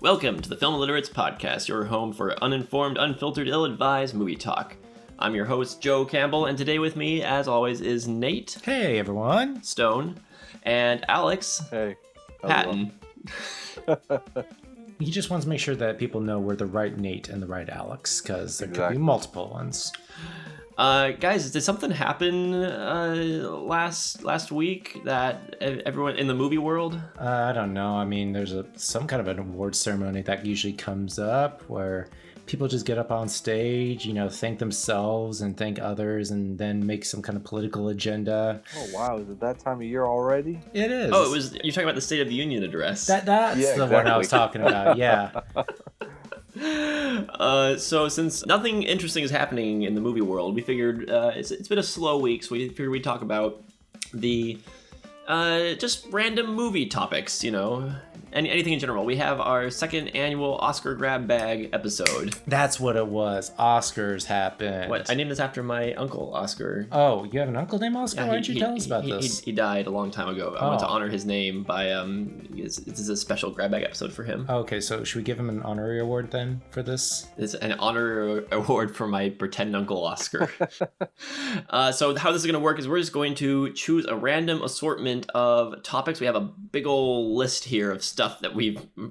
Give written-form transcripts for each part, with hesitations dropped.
Welcome to the Film Illiterates podcast, your home for uninformed, unfiltered, ill-advised movie talk. I'm your host, Joe Campbell, and today with me, as always, is Nate. Hey, everyone. Stone. And Alex. Hey. Patton. He just wants to make sure that people know we're the right Nate and the right Alex, because there could be multiple ones. Guys, did something happen last week that everyone in the movie world? I don't know. I mean, there's some kind of an award ceremony that usually comes up where people just get up on stage, thank themselves and thank others, and then make some kind of political agenda. Oh wow, is it that time of year already? It is. Oh, you're talking about the State of the Union address. That's the one I was talking about. Yeah. So since nothing interesting is happening in the movie world, we figured it's been a slow week, so we figured we'd talk about the just random movie topics, anything in general. We have our second annual Oscar grab bag episode. That's what it was. Oscars happened. What? I named this after my uncle, Oscar. Oh, you have an uncle named Oscar? Yeah, Why didn't you tell us about this? He died a long time ago. I want to honor his name by, this is a special grab bag episode for him. Okay, so should we give him an honorary award then for this? It's an honor award for my pretend uncle, Oscar. So how this is going to work is we're just going to choose a random assortment of topics. We have a big old list here of stuff that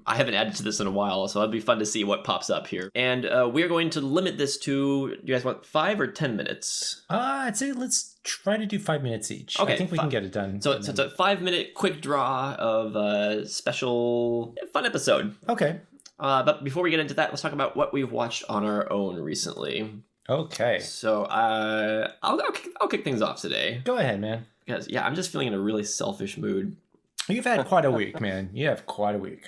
I haven't added to this in a while, so it'll be fun to see what pops up here. And we're going to limit this to, do you guys want 5 or 10 minutes? I'd say let's try to do 5 minutes each. Okay, I think we can get it done. So it's a 5-minute quick draw of a special fun episode. Okay. But before we get into that, let's talk about what we've watched on our own recently. Okay. So I'll kick things off today. Go ahead, man. Because, I'm just feeling in a really selfish mood. You've had quite a week, man. You have quite a week.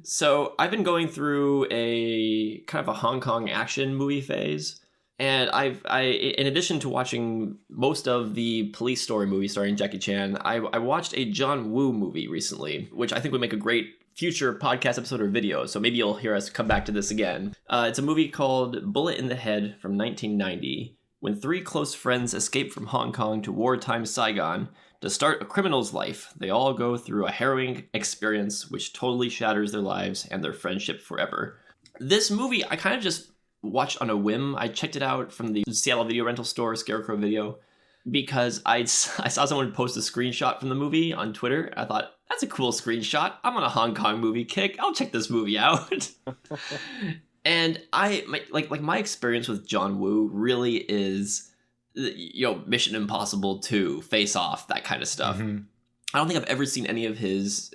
So I've been going through a kind of a Hong Kong action movie phase. And I in addition to watching most of the Police Story movies starring Jackie Chan, I watched a John Woo movie recently, which I think would make a great future podcast episode or video. So maybe you'll hear us come back to this again. It's a movie called Bullet in the Head from 1990. When 3 close friends escape from Hong Kong to wartime Saigon to start a criminal's life, they all go through a harrowing experience which totally shatters their lives and their friendship forever. This movie, I kind of just watched on a whim. I checked it out from the Seattle video rental store, Scarecrow Video, because I saw someone post a screenshot from the movie on Twitter. I thought, that's a cool screenshot. I'm on a Hong Kong movie kick. I'll check this movie out. And my experience with John Woo really is, Mission Impossible 2, Face Off, that kind of stuff. Mm-hmm. I don't think I've ever seen any of his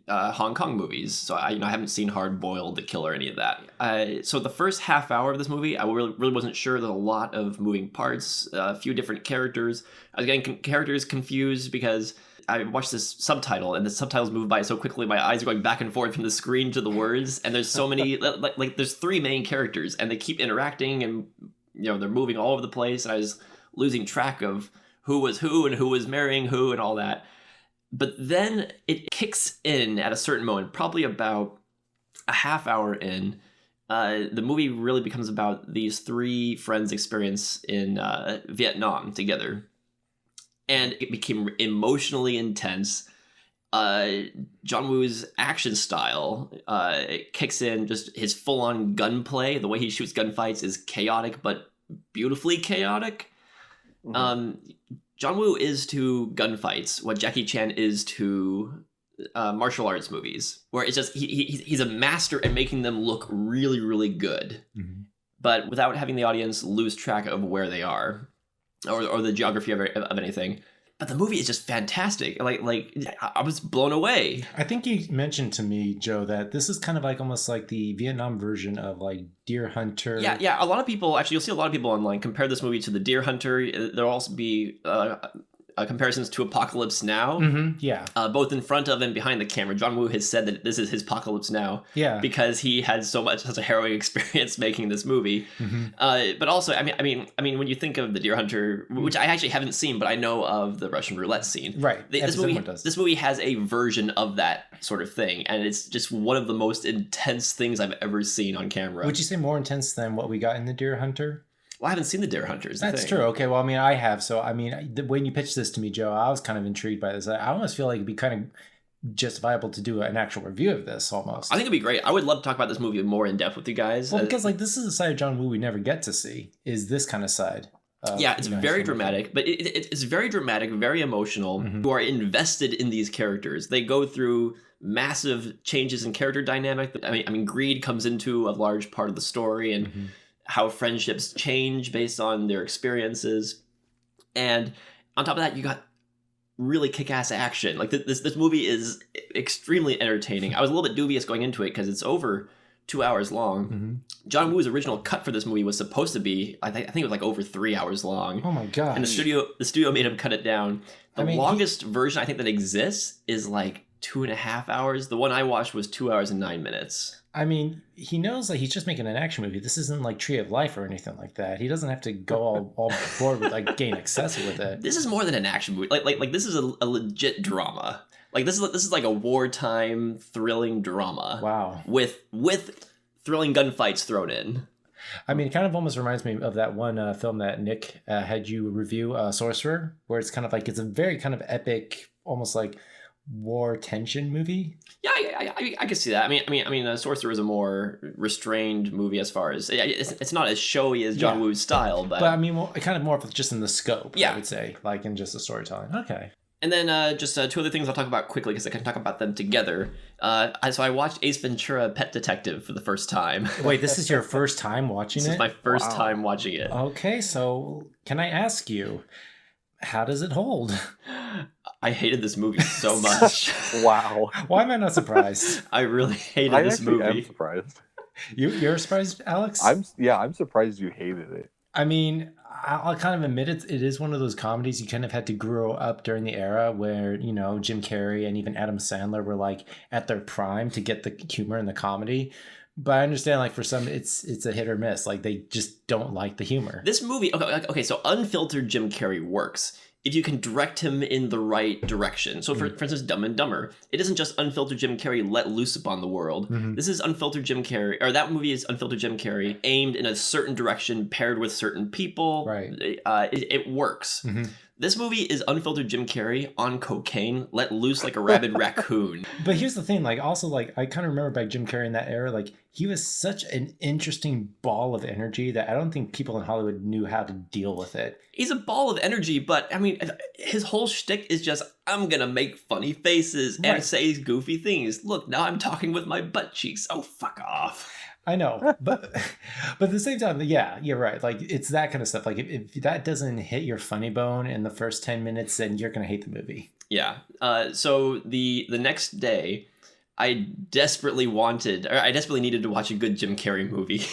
Hong Kong movies, so I haven't seen Hard Boiled, The Kill, or any of that. So the first half hour of this movie, I really wasn't sure. There's a lot of moving parts, a few different characters. I was getting characters confused because I watched this subtitle, and the subtitles move by so quickly, my eyes are going back and forth from the screen to the words, and there's so many, like there's 3 main characters, and they keep interacting, and, they're moving all over the place, and I was losing track of who was who and who was marrying who and all that. But then it kicks in at a certain moment, probably about a half hour in. The movie really becomes about these 3 friends' experience in Vietnam together. And it became emotionally intense. John Woo's action style kicks in, just his full-on gunplay. The way he shoots gunfights is chaotic, but beautifully chaotic. Mm-hmm. John Woo is to gunfights what Jackie Chan is to martial arts movies, where it's just he's a master at making them look really, really good, mm-hmm. but without having the audience lose track of where they are or the geography of anything. But the movie is just fantastic. Like I was blown away. I think you mentioned to me, Joe, that this is kind of like almost like the Vietnam version of like Deer Hunter. Yeah. A lot of people, actually, you'll see a lot of people online compare this movie to the Deer Hunter. There'll also be comparisons to Apocalypse Now. Mm-hmm, yeah. Both in front of and behind the camera. John Woo has said that this is his Apocalypse Now. Yeah. Because he had such a harrowing experience making this movie. Mm-hmm. But also, I mean, when you think of the Deer Hunter, which I actually haven't seen, but I know of the Russian roulette scene. Right. This movie has a version of that sort of thing, and it's just one of the most intense things I've ever seen on camera. Would you say more intense than what we got in the Deer Hunter? Well, I haven't seen the Deer Hunters. That's true. Okay, well, I mean, I have. So, I mean, when you pitched this to me, Joe, I was kind of intrigued by this. I almost feel like it'd be kind of justifiable to do an actual review of this almost. I think it'd be great. I would love to talk about this movie more in depth with you guys. Well, because like this is a side of John Woo we never get to see, is this kind of side. Yeah, it's very dramatic, but it's very dramatic, very emotional. You are invested in these characters. They go through massive changes in character dynamic. I mean, greed comes into a large part of the story, and how friendships change based on their experiences. And on top of that, you got really kick-ass action. Like this movie is extremely entertaining. I was a little bit dubious going into it because it's over 2 hours long. John Woo's original cut for this movie was supposed to be, I think it was like over 3 hours long. Oh my god! And the studio made him cut it down. The longest version I think that exists is like 2.5 hours. The one I watched was 2 hours and 9 minutes. I mean, he knows that he's just making an action movie. This isn't like Tree of Life or anything like that. He doesn't have to go all board with like getting excessive with it. This is more than an action movie. Like this is a legit drama. Like this is like a wartime thrilling drama. Wow. With thrilling gunfights thrown in. I mean, it kind of almost reminds me of that one film that Nick had you review, Sorcerer, where it's kind of like it's a very kind of epic, almost like war tension movie. Yeah, I can see that. I mean, Sorcerer is a more restrained movie as far as it's not as showy as John Woo's style, but I mean, kind of more just in the scope. Yeah. I would say, like in just the storytelling. Okay. And then just two other things I'll talk about quickly because I can talk about them together. So I watched Ace Ventura: Pet Detective for the first time. Wait, this is your first time watching it? This is my first time watching it. Okay, so can I ask you, how does it hold? I hated this movie so much. Wow. Why am I not surprised? I really hated this movie. I'm surprised. You're surprised, Alex? I'm surprised you hated it. I mean, I'll kind of admit it is one of those comedies you kind of had to grow up during the era where, you know, Jim Carrey and even Adam Sandler were like at their prime to get the humor and the comedy. But I understand, like, for some, it's a hit or miss. Like, they just don't like the humor. This movie, okay, so unfiltered Jim Carrey works if you can direct him in the right direction. So, for instance, Dumb and Dumber, it isn't just unfiltered Jim Carrey let loose upon the world. This is unfiltered Jim Carrey, or that movie is unfiltered Jim Carrey aimed in a certain direction, paired with certain people. Right. It works. This movie is unfiltered Jim Carrey on cocaine, let loose like a rabid raccoon. But here's the thing, like, also, like, I kind of remember back Jim Carrey in that era, like, he was such an interesting ball of energy that I don't think people in Hollywood knew how to deal with it. He's a ball of energy, but, I mean, his whole shtick is just, I'm gonna make funny faces and say goofy things. Look, now I'm talking with my butt cheeks. Oh, fuck off. I know, but at the same time, yeah, you're right. Like, it's that kind of stuff. Like, if that doesn't hit your funny bone in the first 10 minutes, then you're going to hate the movie. Yeah. So the next day, I desperately needed to watch a good Jim Carrey movie.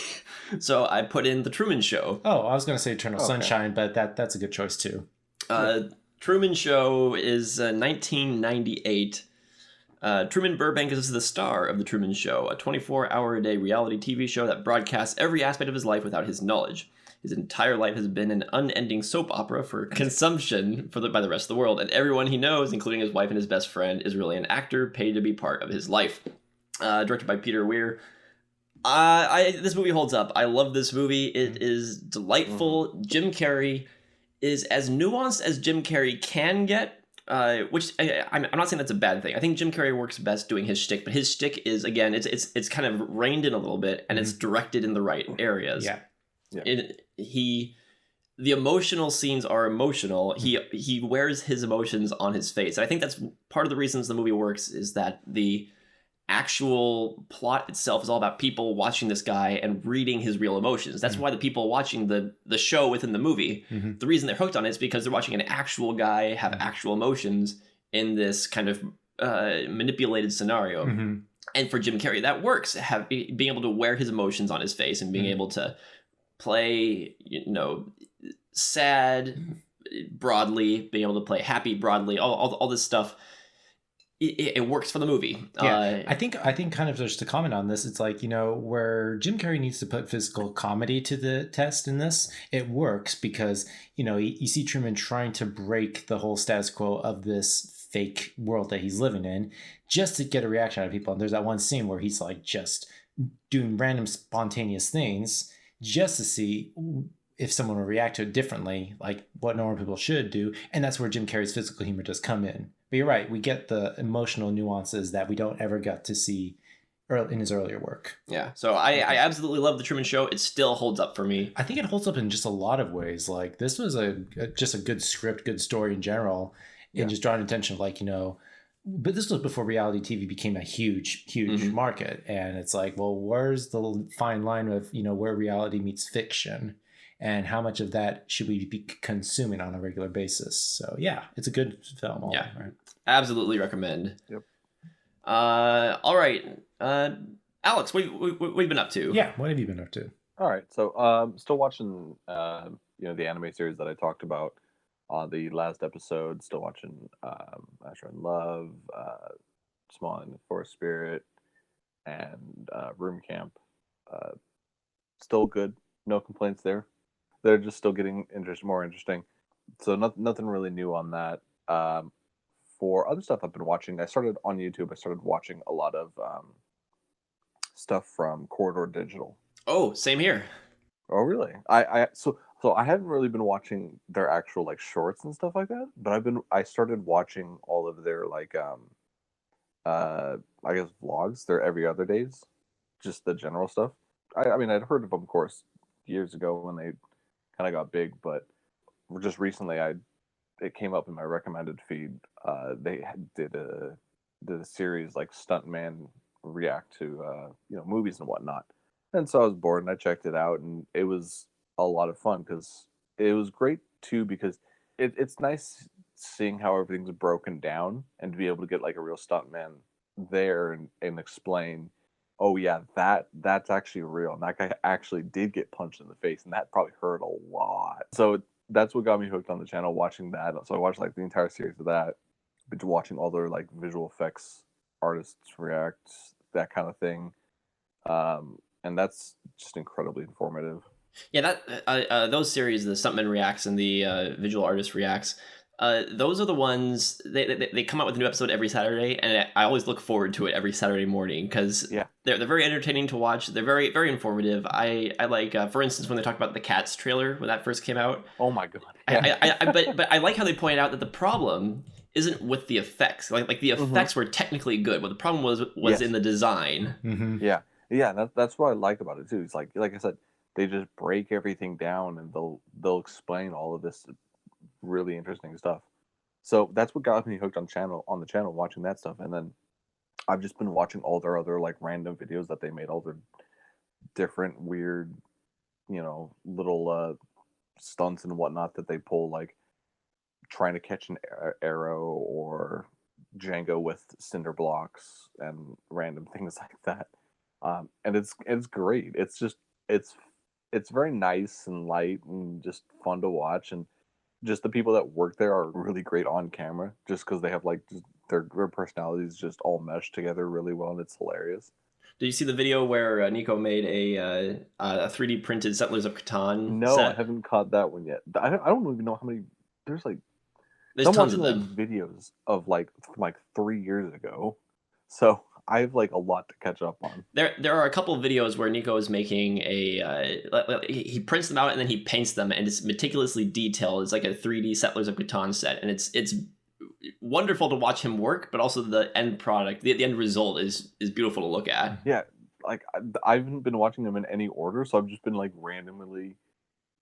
So I put in The Truman Show. Oh, I was going to say Eternal Sunshine, but that's a good choice too. Truman Show is 1998. Truman Burbank is the star of The Truman Show, a 24-hour-a-day reality TV show that broadcasts every aspect of his life without his knowledge. His entire life has been an unending soap opera for consumption by the rest of the world, and everyone he knows, including his wife and his best friend, is really an actor paid to be part of his life. Directed by Peter Weir. This movie holds up. I love this movie. It is delightful. Jim Carrey is as nuanced as Jim Carrey can get. Which I'm not saying that's a bad thing. I think Jim Carrey works best doing his shtick, but his shtick is, again, it's kind of reined in a little bit, and it's directed in the right areas. Yeah. The emotional scenes are emotional. He wears his emotions on his face. And I think that's part of the reasons the movie works, is that the actual plot itself is all about people watching this guy and reading his real emotions. That's why the people watching the show within the movie, the reason they're hooked on it is because they're watching an actual guy have actual emotions in this kind of manipulated scenario. And for Jim Carrey, that works. Being able to wear his emotions on his face and being able to play, sad broadly, being able to play happy broadly, all this stuff. It works for the movie. Yeah, I think kind of just to comment on this, it's like, where Jim Carrey needs to put physical comedy to the test in this, it works because, you see Truman trying to break the whole status quo of this fake world that he's living in just to get a reaction out of people. And there's that one scene where he's like just doing random spontaneous things just to see if someone will react to it differently, like what normal people should do. And that's where Jim Carrey's physical humor does come in. But you're right, we get the emotional nuances that we don't ever get to see in his earlier work. Yeah, so I absolutely love The Truman Show. It still holds up for me. I think it holds up in just a lot of ways. Like, this was just a good script, good story in general, and just drawing attention of, like, but this was before reality TV became a huge market. And it's like, well, where's the fine line of, where reality meets fiction, and how much of that should we be consuming on a regular basis? So yeah, it's a good film. Right? Absolutely recommend. Yep. All right. Alex, what have you been up to? Yeah, what have you been up to? All right, so still watching the anime series that I talked about on the last episode. Still watching Asher in Love, Small and the Forest Spirit, and Room Camp. Still good, no complaints there. They're just still getting more interesting. So nothing really new on that. For other stuff I've been watching, I started on YouTube. I started watching a lot of stuff from Corridor Digital. Oh, same here. Oh, really? So I haven't really been watching their actual like shorts and stuff like that, but I started watching all of their like I guess vlogs. They're every other days, just the general stuff. I mean, I'd heard of them, of course, years ago when they kind of got big, but just recently it came up in my recommended feed. They did a series like Stuntman react to movies and whatnot, and so I was bored and I checked it out, and it was a lot of fun because it was great too, because it's nice seeing how everything's broken down and to be able to get like a real stuntman there and explain, oh yeah, that's actually real, and that guy actually did get punched in the face, and that probably hurt a lot. So that's what got me hooked on the channel, watching that. So I watched like the entire series of that, been watching all their like visual effects artists react, that kind of thing, and that's just incredibly informative. Yeah, that those series, the Stuntman Reacts and the Visual Artist Reacts, those are the ones they come out with a new episode every Saturday, and I always look forward to it every Saturday morning because they're very entertaining to watch. They're very very informative. I like, for instance, when they talk about the Cats trailer when that first came out. Oh my god! But I like how they point out that the problem isn't with the effects. Like the effects were technically good, but the problem was in the design. Mm-hmm. Yeah. That's what I like about it too. It's like I said, they just break everything down and they'll explain all of this really interesting stuff. So that's what got me hooked on the channel, watching that stuff. And then I've just been watching all their other like random videos that they made, all their different weird, little stunts and whatnot that they pull, like trying to catch an arrow or Django with cinder blocks and random things like that. And it's great. It's just it's very nice and light and just fun to watch, and just the people that work there are really great on camera, just because they have like just their personalities just all meshed together really well, and it's hilarious. Did you see the video where Nico made a 3D printed Settlers of Catan? No, set? I haven't caught that one yet. I don't even know how many. There's tons of them. Videos of like from like 3 years ago, so I have like a lot to catch up on. There are a couple of videos where Nico is making he prints them out and then he paints them, and it's meticulously detailed. It's like a 3D Settlers of Catan set, and it's wonderful to watch him work, but also the end product, the end result is beautiful to look at. Yeah, like I haven't been watching them in any order, so I've just been like randomly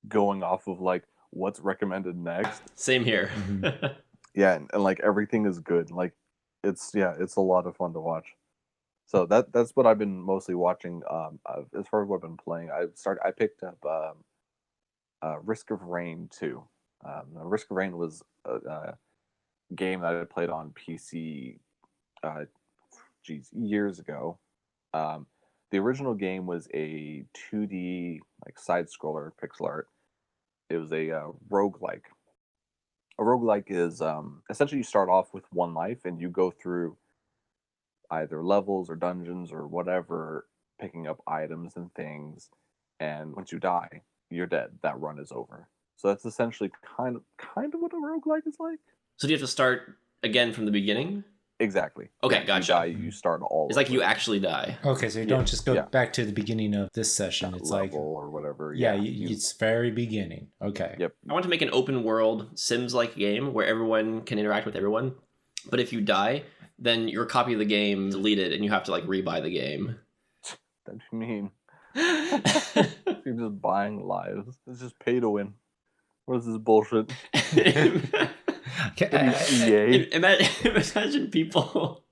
going off of like what's recommended next. Same here. Mm-hmm. Yeah, and like everything is good. Like it's a lot of fun to watch. So that's what I've been mostly watching. As far as what I've been playing, I picked up Risk of Rain 2. Risk of Rain was a game that I played on PC years ago. The original game was a 2D like side scroller pixel art. It was a roguelike. A roguelike is essentially you start off with one life and you go through either levels or dungeons or whatever, picking up items and things, and once you die, you're dead. That run is over. So that's essentially kind of what a roguelike is like. So do you have to start again from the beginning? Exactly. Okay, yeah, gotcha. You die, you start all It's like you actually die. Okay, so you don't just go back to the beginning of this session. It's like or whatever. It's very beginning. Okay. Yep. I want to make an open world Sims-like game where everyone can interact with everyone, But if you die, then your copy of the game is deleted and you have to like rebuy the game. That'd be mean. You're just buying lives. It's just pay to win. What is this bullshit? EA. Imagine people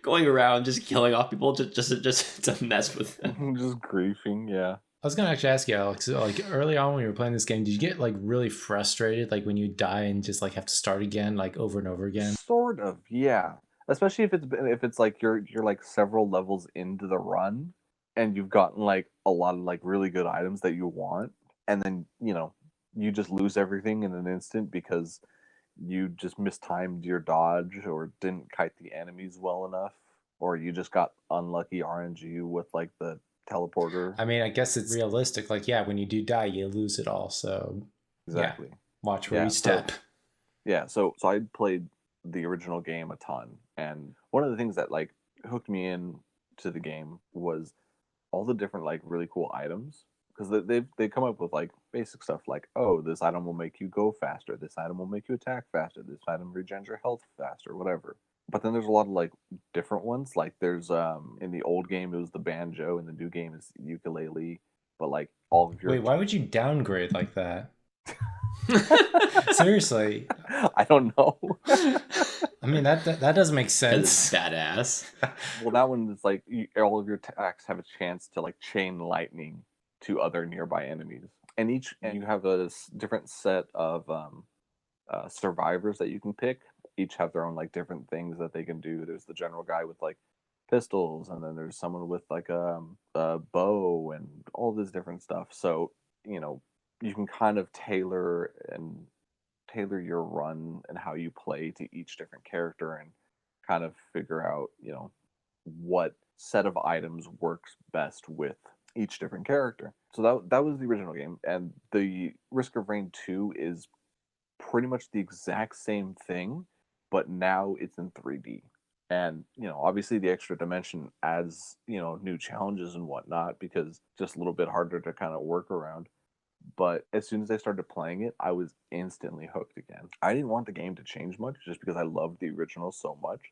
going around just killing off people just to mess with them. Just griefing, yeah. I was gonna actually ask you, Alex, like early on when you were playing this game, did you get like really frustrated, like when you die and just like have to start again, like over and over again? Sort of, yeah. Especially if it's like you're like several levels into the run, and you've gotten like a lot of like really good items that you want, and then you just lose everything in an instant because you just mistimed your dodge or didn't kite the enemies well enough, or you just got unlucky RNG with like the teleporter. I mean, I guess it's realistic. Like, yeah, when you do die, you lose it all. So exactly. Yeah, watch where you step. So I played the original game a ton, and one of the things that like hooked me in to the game was all the different like really cool items, because they come up with like basic stuff like, oh, this item will make you go faster, this item will make you attack faster, this item regens your health faster, whatever. But then there's a lot of like different ones. Like there's in the old game it was the banjo, in the new game is ukulele. But like all of your why would you downgrade like that? Seriously, I don't know. I mean that doesn't make sense. That's badass. Well, that one is like all of your attacks have a chance to like chain lightning to other nearby enemies, and you have a different set of survivors that you can pick. Each have their own like different things that they can do. There's the general guy with like pistols, and then there's someone with like a bow and all this different stuff. So you can kind of tailor your run and how you play to each different character, and kind of figure out what set of items works best with each different character. So that was the original game, and the Risk of Rain 2 is pretty much the exact same thing, but now it's in 3D. And obviously the extra dimension adds new challenges and whatnot, because just a little bit harder to kind of work around. But as soon as I started playing it, I was instantly hooked again. I didn't want the game to change much just because I loved the original so much.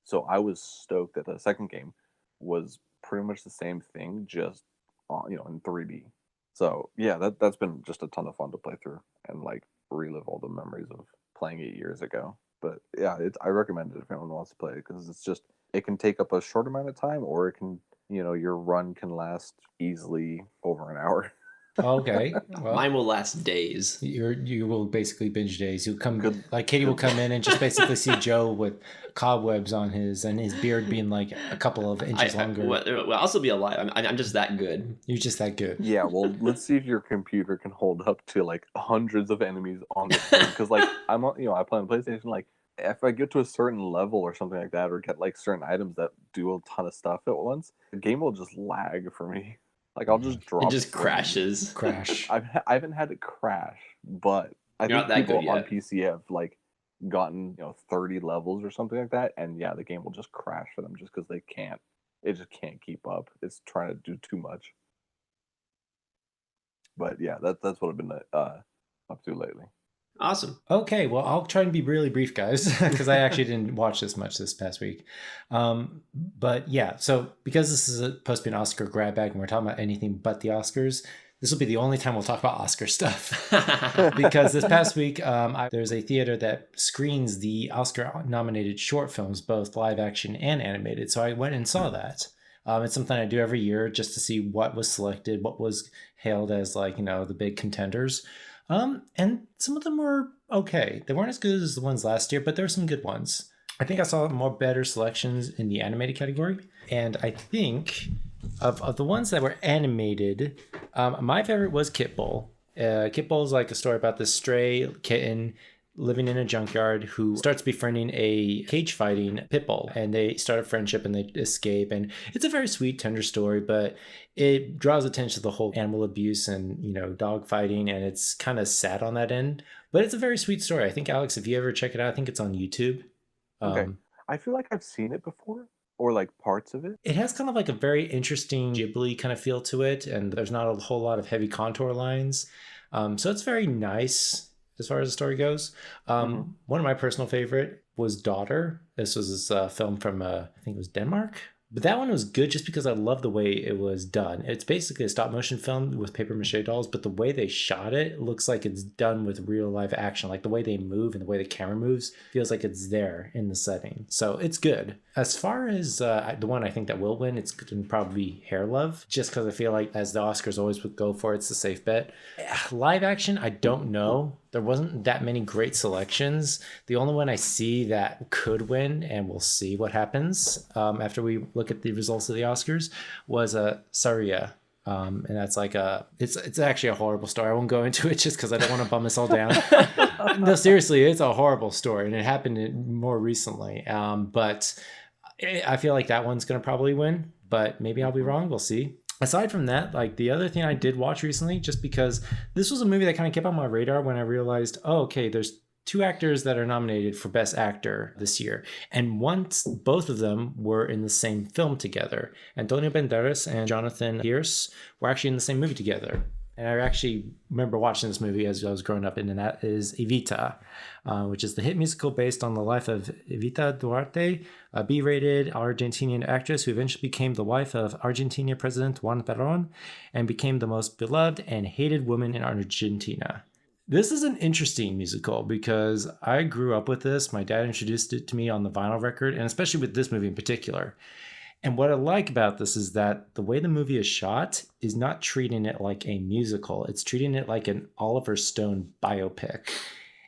So I was stoked that the second game was pretty much the same thing, just in 3D. So yeah, that's been just a ton of fun to play through and like relive all the memories of playing 8 years ago. But yeah, I recommend it if anyone wants to play it, because it can take up a short amount of time, or it can your run can last easily over an hour. Okay. Well, mine will last days. You will basically binge days. You'll come like Katie will come in and just basically see Joe with cobwebs on his beard being like a couple of inches longer. I'll also be alive. I'm just that good. You're just that good. Yeah. Well, let's see if your computer can hold up to like hundreds of enemies on the screen. Because like I play on PlayStation. Like if I get to a certain level or something like that, or get like certain items that do a ton of stuff at once, the game will just lag for me. Like I'll just drop. It just crashes. Crash. I haven't had it crash, but I think people on PC have like gotten 30 levels or something like that, and yeah, the game will just crash for them just because they can't. It just can't keep up. It's trying to do too much. But yeah, that's what I've been up to lately. Awesome. Okay, well, I'll try and be really brief, guys, because I actually didn't watch this much this past week. But yeah, so because this is supposed to be an Oscar grab bag and we're talking about anything but the Oscars, this will be the only time we'll talk about Oscar stuff. Because this past week, there's a theater that screens the Oscar-nominated short films, both live action and animated. So I went and saw that. It's something I do every year just to see what was selected, what was hailed as like, the big contenders. And some of them were okay. They weren't as good as the ones last year, but there were some good ones. I think I saw more better selections in the animated category. And I think of the ones that were animated, my favorite was Kit Bull. Kit Bull is like a story about this stray kitten living in a junkyard who starts befriending a cage fighting pit bull, and they start a friendship and they escape. And it's a very sweet, tender story, but it draws attention to the whole animal abuse and dog fighting, and it's kind of sad on that end, but it's a very sweet story. I think, Alex, if you ever check it out, I think it's on YouTube. Okay. I feel like I've seen it before, or like parts of it. It has kind of like a very interesting Ghibli kind of feel to it, and there's not a whole lot of heavy contour lines. So it's very nice. as far as the story goes. One of my personal favorite was Daughter. This was a film from, I think it was Denmark. But that one was good just because I love the way it was done. It's basically a stop motion film with paper mache dolls, but the way they shot it looks like it's done with real live action. Like the way they move and the way the camera moves feels like it's there in the setting. So it's good. As far as the one I think that will win, it's going to probably be Hair Love, just because I feel like, as the Oscars always would go for, it's a safe bet. Live action, I don't know. There wasn't that many great selections. The only one I see that could win, and we'll see what happens after we look at the results of the Oscars, was Saria. And that's like it's actually a horrible story. I won't go into it just because I don't want to bum us all down. No, seriously, it's a horrible story, and it happened more recently. But I feel like that one's going to probably win, but maybe I'll be wrong. We'll see. Aside from that, like the other thing I did watch recently, just because this was a movie that kind of kept on my radar when I realized, oh, okay, there's 2 actors that are nominated for Best Actor this year. And once both of them were in the same film together. Antonio Banderas and Jonathan Pierce were actually in the same movie together. And I actually remember watching this movie as I was growing up, and that is Evita, which is the hit musical based on the life of Evita Duarte, a B-rated Argentinian actress who eventually became the wife of Argentina President Juan Perón and became the most beloved and hated woman in Argentina. This is an interesting musical because I grew up with this. My dad introduced it to me on the vinyl record, and especially with this movie in particular. And what I like about this is that the way the movie is shot is not treating it like a musical. It's treating it like an Oliver Stone biopic.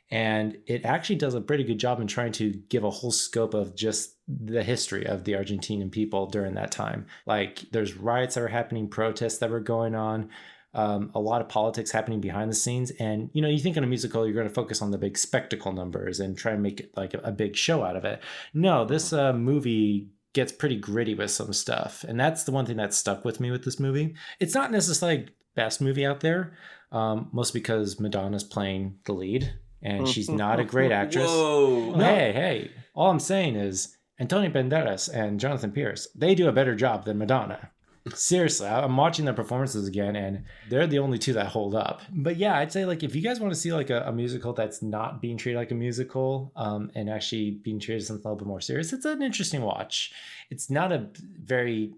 And it actually does a pretty good job in trying to give a whole scope of just the history of the Argentinian people during that time. Like there's riots that were happening, protests that were going on, a lot of politics happening behind the scenes. And, you know, you think in a musical, you're going to focus on the big spectacle numbers and try and make it like a big show out of it. No, this movie gets pretty gritty with some stuff. And that's the one thing that stuck with me with this movie. It's not necessarily the best movie out there, mostly because Madonna's playing the lead and she's not a great actress. Whoa. Hey, all I'm saying is Antonio Banderas and Jonathan Pierce, they do a better job than Madonna. Seriously, I'm watching their performances again, and they're the only 2 that hold up. But yeah, I'd say like if you guys want to see like a musical that's not being treated like a musical, and actually being treated as something a little bit more serious, it's an interesting watch. It's not a very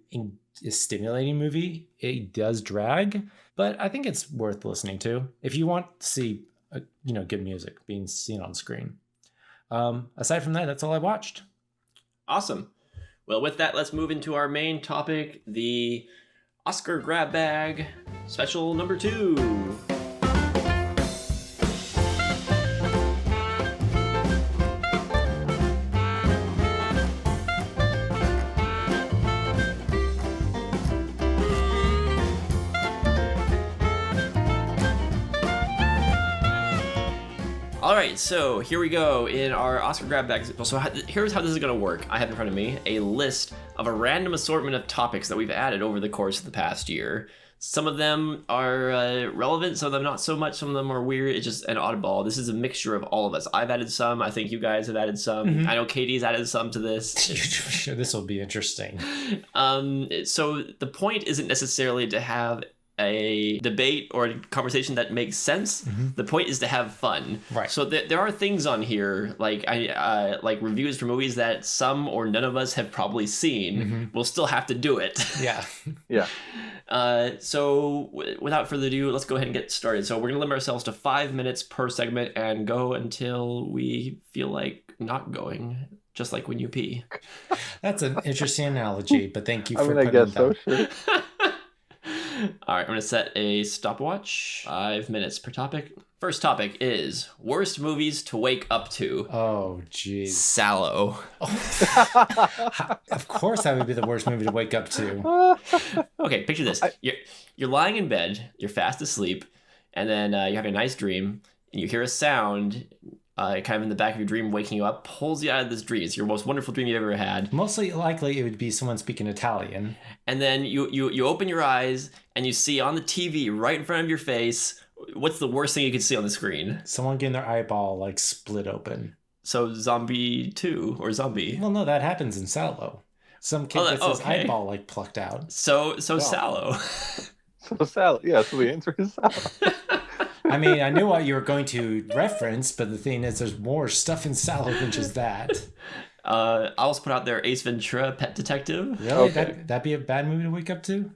stimulating movie. It does drag, but I think it's worth listening to if you want to see good music being seen on screen. Aside from that, that's all I watched. Awesome. Well, with that, let's move into our main topic, the Oscar Grab Bag Special Number 2. All right, so here we go in our Oscar Grab Bag. So here's how this is going to work. I have in front of me a list of a random assortment of topics that we've added over the course of the past year. Some of them are relevant, some of them not so much, some of them are weird. It's just an oddball. This is a mixture of all of us. I've added some. I think you guys have added some. Mm-hmm. I know Katie's added some to this. This will be interesting. So the point isn't necessarily to have a debate or a conversation that makes sense. Mm-hmm. The point is to have fun. Right. So there are things on here like like reviews for movies that some or none of us have probably seen. Mm-hmm. We'll still have to do it. Yeah. Yeah. So without further ado, let's go ahead and get started. So we're gonna limit ourselves to 5 minutes per segment and go until we feel like not going. Just like when you pee. That's an interesting analogy, but thank you for I guess so, sure. All right, I'm going to set a stopwatch. 5 minutes per topic. First topic is worst movies to wake up to. Oh, jeez. SALO. Oh. Of course that would be the worst movie to wake up to. Okay, picture this. You're lying in bed, you're fast asleep, and then you have a nice dream, and you hear a sound kind of in the back of your dream waking you up, pulls you out of this dream. It's your most wonderful dream you've ever had. Mostly likely it would be someone speaking Italian. And then you open your eyes and you see on the TV right in front of your face, what's the worst thing you could see on the screen? Someone getting their eyeball like split open. So Zombie 2 or Zombie. Well, no, that happens in SALO. Some kid gets his eyeball like plucked out. So SALO. So SALO. Yeah, so the answer is SALO. I mean, I knew what you were going to reference, but the thing is, there's more stuff in SALO than just that. I also put out there Ace Ventura: Pet Detective. Really? Okay. That'd be a bad movie to wake up to?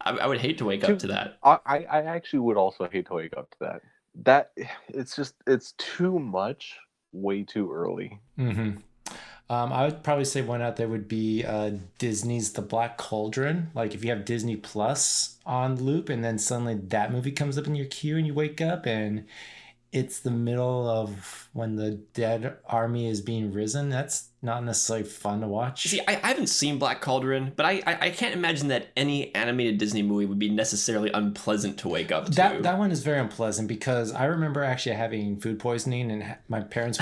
I would hate to wake up to that. I actually would also hate to wake up to that. That it's too much, way too early. Mm-hmm. I would probably say one out there would be Disney's The Black Cauldron. Like if you have Disney Plus on loop and then suddenly that movie comes up in your queue and you wake up and it's the middle of when the dead army is being risen. That's not necessarily fun to watch. See, I haven't seen Black Cauldron, but I can't imagine that any animated Disney movie would be necessarily unpleasant to wake up to. That one is very unpleasant because I remember actually having food poisoning and my parents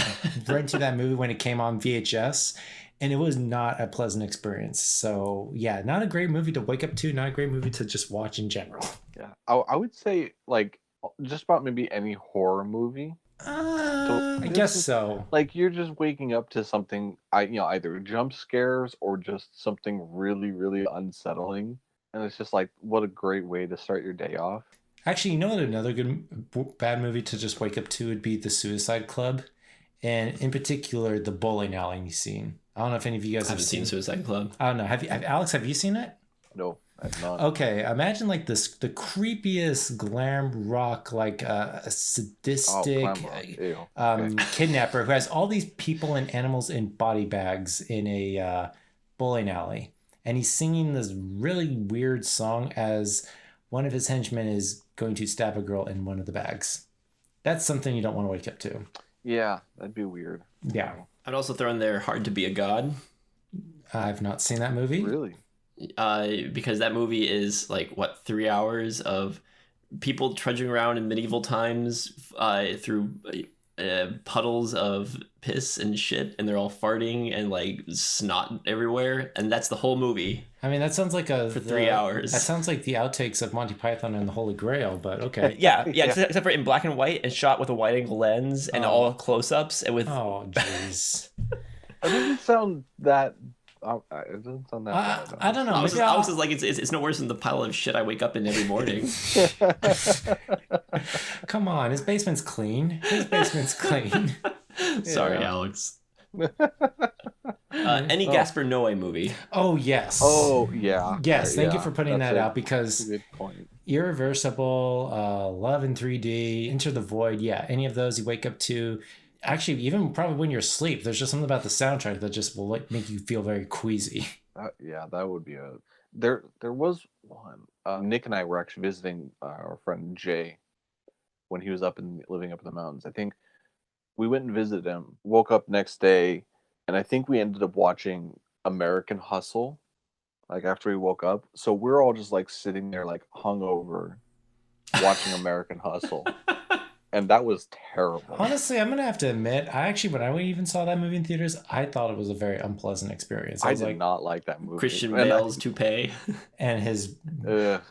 rented that movie when it came on VHS and it was not a pleasant experience. So yeah, not a great movie to wake up to, not a great movie to just watch in general. Yeah, I would say like just about maybe any horror movie. I guess so. Like you're just waking up to something, either jump scares or just something really, really unsettling, and it's just like, what a great way to start your day off. Actually, you know what? Another bad movie to just wake up to would be The Suicide Club, and in particular, the bowling alley scene. I don't know if any of you guys have seen Suicide Club. I don't know. Alex? Have you seen it? No, I'm not. Okay, imagine like the creepiest glam rock, like a sadistic kidnapper who has all these people and animals in body bags in a bowling alley, and he's singing this really weird song as one of his henchmen is going to stab a girl in one of the bags. That's something you don't want to wake up to. Yeah, that'd be weird. Yeah. I'd also throw in there Hard to Be a God. I've not seen that movie. Really? Because that movie is like 3 hours of people trudging around in medieval times through puddles of piss and shit, and they're all farting and like snot everywhere, and that's the whole movie. I mean, that sounds like for 3 hours. That sounds like the outtakes of Monty Python and the Holy Grail, but okay. yeah. Except for in black and white and shot with a wide angle lens and all close-ups and with. Oh, jeez. It doesn't sound that. It doesn't sound that bad. I don't know. I was just like, it's no worse than the pile of shit I wake up in every morning. Come on, his basement's clean. Sorry, Alex. Any Gaspar Noé movie? Oh, yes. Oh, yeah. Yes, thank you for putting that out because good point. Irreversible, Love in 3D, Enter the Void, yeah, any of those you wake up to. Actually, even probably when you're asleep, there's just something about the soundtrack that just will make you feel very queasy. That would be a... There was one. Nick and I were actually visiting our friend Jay when he was living up in the mountains. I think we went and visited him, woke up next day, and I think we ended up watching American Hustle, like after we woke up. So we're all just like sitting there like hungover watching American Hustle. And that was terrible. Honestly, I'm going to have to admit, when I even saw that movie in theaters, I thought it was a very unpleasant experience. I did not like that movie. Christian Bale's toupee. And his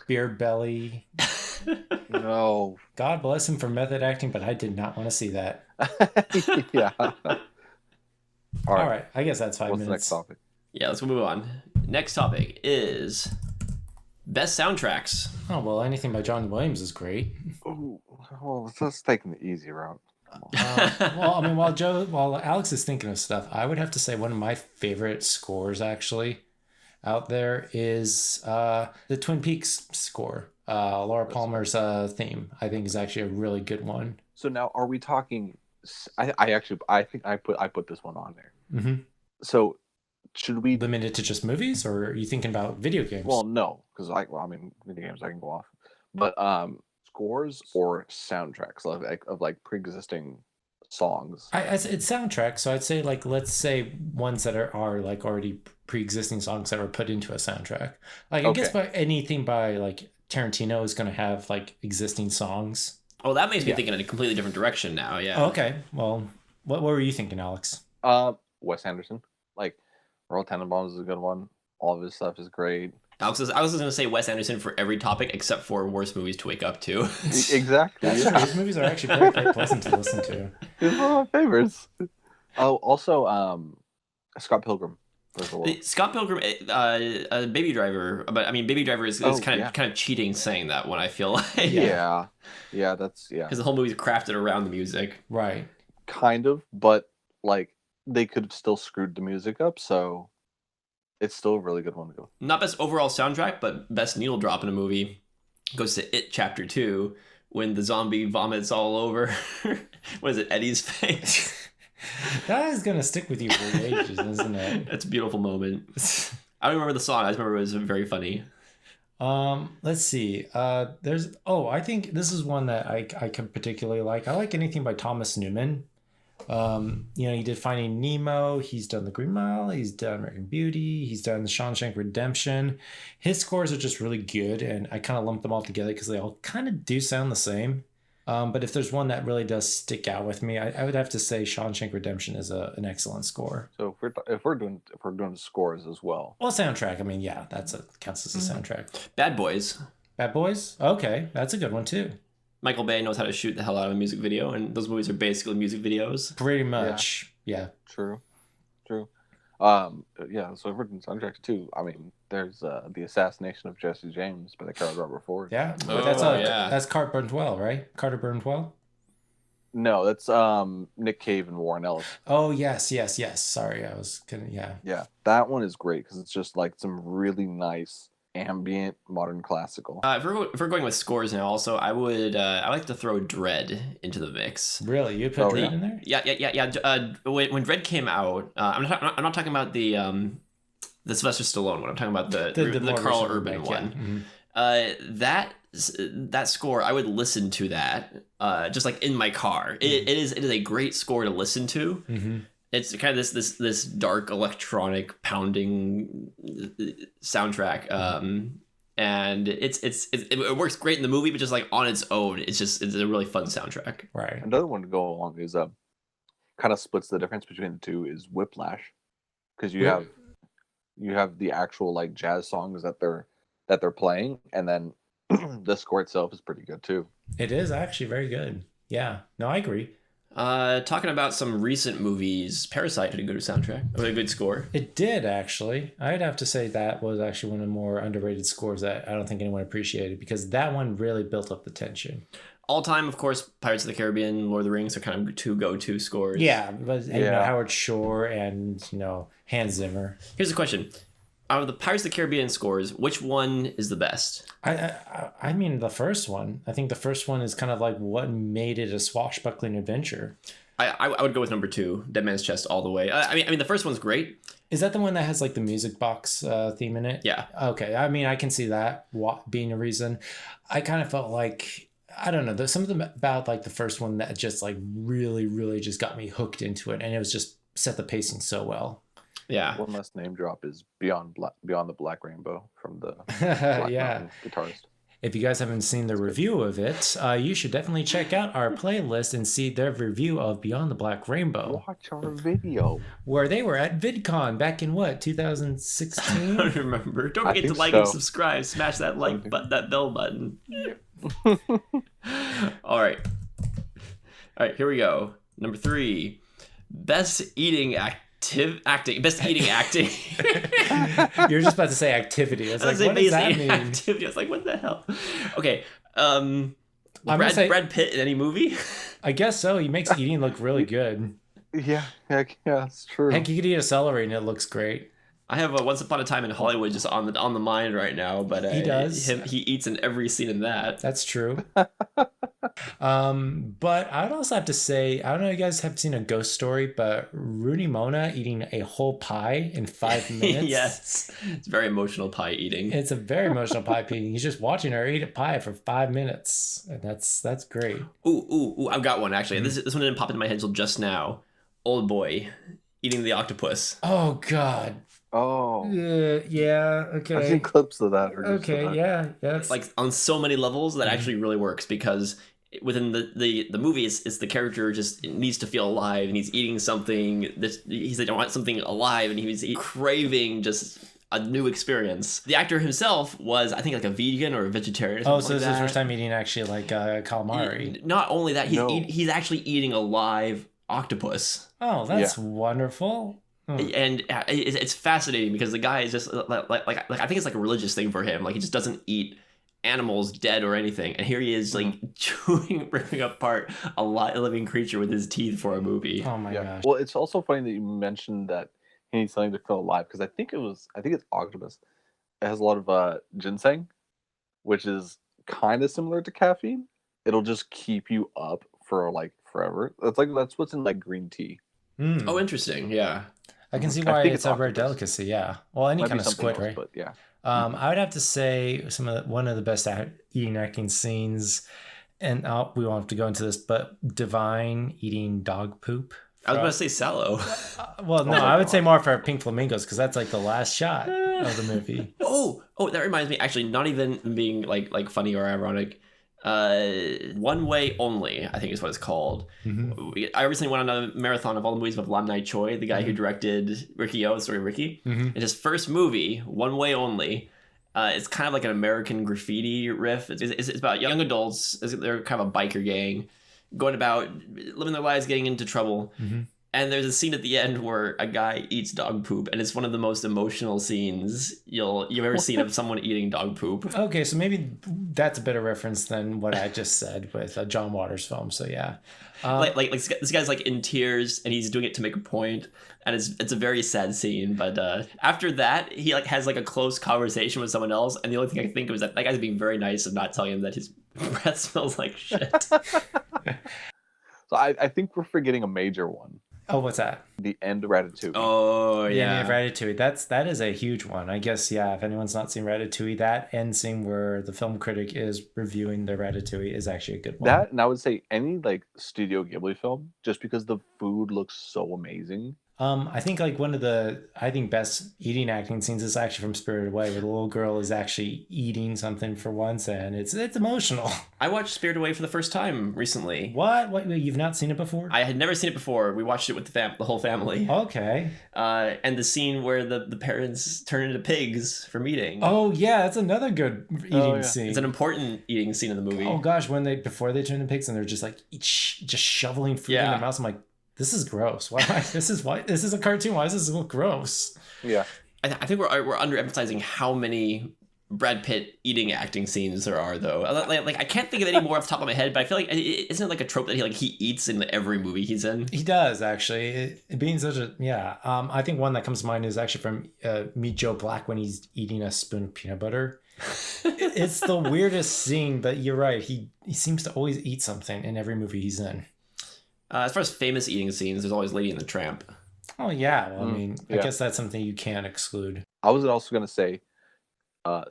beer belly. No. God bless him for method acting, but I did not want to see that. Yeah. All right. I guess that's 5 minutes. What's the next topic? Yeah, let's move on. Next topic is best soundtracks. Oh, well, anything by John Williams is great. Ooh, well, let's take the easy route. Well, I mean, while Alex is thinking of stuff, I would have to say one of my favorite scores actually out there is the Twin Peaks score. Laura Palmer's theme, I think, is actually a really good one. So now, are we talking? I think I put this one on there. Mm-hmm. So should we limit it to just movies, or are you thinking about video games? Well, no, because video games I can go off, but scores or soundtracks of like pre-existing songs. It's soundtracks, so I'd say let's say ones that are like already pre-existing songs that were put into a soundtrack. I guess by anything by like Tarantino is going to have like existing songs. Oh, that makes me thinking in a completely different direction now. Yeah. Oh, okay. Well, what were you thinking, Alex? Wes Anderson. Like Royal Tenenbaums is a good one. All of his stuff is great. I was just going to say Wes Anderson for every topic except for worst movies to wake up to. Exactly. That's true. His movies are actually very, very pleasant to listen to. He's one of my favorites. Oh, also, Scott Pilgrim. There's a lot. Scott Pilgrim, Baby Driver, but I mean, Baby Driver is kind of cheating saying that one. I feel like Yeah, because the whole movie's crafted around the music, Right. kind of, but like they could have still screwed the music up, so it's still a really good one to go. Not best overall soundtrack, but best needle drop in a movie goes to It Chapter 2 when the zombie vomits all over. What is it, Eddie's face? That is going to stick with you for ages, isn't it? That's a beautiful moment. I don't remember the song. I just remember it was very funny. Let's see. I think this is one that I can particularly like. I like anything by Thomas Newman. He did Finding Nemo. He's done The Green Mile. He's done American Beauty. He's done The Shawshank Redemption. His scores are just really good, and I kind of lump them all together because they all kind of do sound the same. But if there's one that really does stick out with me, I would have to say Shawshank Redemption is an excellent score. So if we're doing scores as well. Well, soundtrack. I mean, yeah, counts as a soundtrack. Bad Boys. Bad Boys. Okay, that's a good one too. Michael Bay knows how to shoot the hell out of a music video, and those movies are basically music videos. Pretty much. Yeah. True. So if we're doing soundtrack too, I mean, there's The Assassination of Jesse James by the Carol Robert Ford. Yeah. Yeah. That's Carter Burns Well, right? Carter Burns Well? No, that's Nick Cave and Warren Ellis. Oh, yes. Sorry, I was gonna, yeah. Yeah, that one is great because it's just like some really nice ambient modern classical. If we're going with scores now, also I like to throw Dread into the mix. Really, you put Dread in there? Yeah. When Dread came out, I'm not talking about the Sylvester Stallone one. I'm talking about the Carl Urban one. Mm-hmm. That score, I would listen to that just like in my car. It is a great score to listen to. Mm-hmm. It's kind of this dark electronic pounding soundtrack, and it works great in the movie, but just like on its own, it's a really fun soundtrack. Right. Another one to go along is kind of splits the difference between the two is Whiplash, because you have the actual like jazz songs that they're playing, and then the score itself is pretty good too. It is actually very good. Yeah. No, I agree. Talking about some recent movies, Parasite had a good soundtrack, a good score. It did, actually. I'd have to say that was actually one of the more underrated scores that I don't think anyone appreciated, because that one really built up the tension. All time, of course, Pirates of the Caribbean, Lord of the Rings are kind of two go-to scores. Yeah, but Howard Shore and Hans Zimmer. Here's a question. Out of the Pirates of the Caribbean scores, which one is the best? I mean, the first one. I think the first one is kind of like what made it a swashbuckling adventure. I would go with number 2, Dead Man's Chest, all the way. I mean, the first one's great. Is that the one that has like the music box theme in it? Yeah. Okay. I mean, I can see that being a reason. I kind of felt like, I don't know, there's something about like the first one that just like really, really just got me hooked into it, and it was just set the pacing so well. Yeah. One last name drop is Beyond the Black Rainbow from the Black Mountain guitarist. If you guys haven't seen the review of it, you should definitely check out our playlist and see their review of Beyond the Black Rainbow. Watch our video. Where they were at VidCon back in 2016? I don't remember. Don't forget to like and subscribe. Smash that that bell button. All right, here we go. Number 3, best eating acting. Best eating acting. You're just about to say activity. I was like, what does that mean? Activity. I was like, what the hell? Okay. Brad Pitt in any movie? I guess so. He makes eating look really good. Yeah, it's true. Heck, you could eat a celery and it looks great. I have Once Upon a Time in Hollywood just on the mind right now, but he does. He eats in every scene in that. That's true. But I'd also have to say, I don't know if you guys have seen A Ghost Story, but Rooney Mara eating a whole pie in 5 minutes. Yes, it's very emotional pie eating. It's a very emotional pie eating. He's just watching her eat a pie for 5 minutes, and that's great. Ooh! I've got one actually. Mm-hmm. This one didn't pop into my head until just now. Old Boy eating the octopus. Oh God. Oh. Yeah. Okay. I've seen clips of that. Okay. Yeah. It's like on so many levels that actually really works, because within the movie, it's the character just needs to feel alive, and he's eating something that he's like, I want something alive, and he's craving just a new experience. The actor himself was, I think, like a vegan or a vegetarian. Or so this is his first time eating actually like calamari. Not only that, he's actually eating a live octopus. Oh, that's wonderful. And it's fascinating because the guy is just like I think it's like a religious thing for him. Like he just doesn't eat animals dead or anything, and here he is like ripping apart a living creature with his teeth for a movie. Oh my gosh. Well, it's also funny that you mentioned that he needs something to feel alive, because I think it's octopus. It has a lot of ginseng, which is kind of similar to caffeine. It'll just keep you up for like forever. That's what's in like green tea. Oh, interesting. Yeah. I can see why think it's it's a rare octopus. delicacy. Yeah. Well, any Might kind be of something squid, else, right? But yeah. I would have to say one of the best eating acting scenes, and we won't have to go into this, but Divine eating dog poop. I was about to say SALO. Well, no, I would say more for Pink Flamingos, because that's like the last shot of the movie. Oh, that reminds me. Actually, not even being like funny or ironic. One Way Only, I think is what it's called. I recently went on a marathon of all the movies of Lam Nai Choi, the guy who directed Ricky-O, the story of Ricky. And his first movie, One Way Only, it's kind of like an American graffiti riff. It's about young adults. They're kind of a biker gang going about living their lives, getting into trouble. And there's a scene at the end where a guy eats dog poop, and it's one of the most emotional scenes you've ever seen of someone eating dog poop. Okay, so maybe that's a better reference than what I just said with a John Waters film. So yeah, like this guy's like in tears, and he's doing it to make a point, and it's a very sad scene. But after that, he like has like a close conversation with someone else, and the only thing I can think of is that guy's being very nice and not telling him that his breath smells like shit. So I think we're forgetting a major one. Oh, what's that? The end of Ratatouille. Oh yeah, Ratatouille. That is a huge one. I guess if anyone's not seen Ratatouille, that end scene where the film critic is reviewing the Ratatouille is actually a good one. That, and I would say any like Studio Ghibli film, just because the food looks so amazing. I think like one of the best eating acting scenes is actually from Spirited Away, where the little girl is actually eating something for once, and it's emotional. I watched Spirited Away for the first time recently. What? You've not seen it before? I had never seen it before. We watched it with the whole family. Okay. And the scene where the parents turn into pigs from eating. Oh yeah, that's another good eating scene. It's an important eating scene in the movie. Oh gosh, before they turn into pigs and they're just like just shoveling food in their mouths. I'm like, this is gross. This is a cartoon. Why does this look gross? Yeah. I think we're underemphasizing how many Brad Pitt eating acting scenes there are, though. Like I can't think of any more off the top of my head, but I feel like isn't it like a trope that he eats in every movie he's in? He does, actually. It being such a I think one that comes to mind is actually from Meet Joe Black when he's eating a spoon of peanut butter. It's the weirdest scene, but you're right. He seems to always eat something in every movie he's in. As far as famous eating scenes, there's always Lady and the Tramp. Oh yeah, well, I guess that's something you can't exclude. I was also gonna say,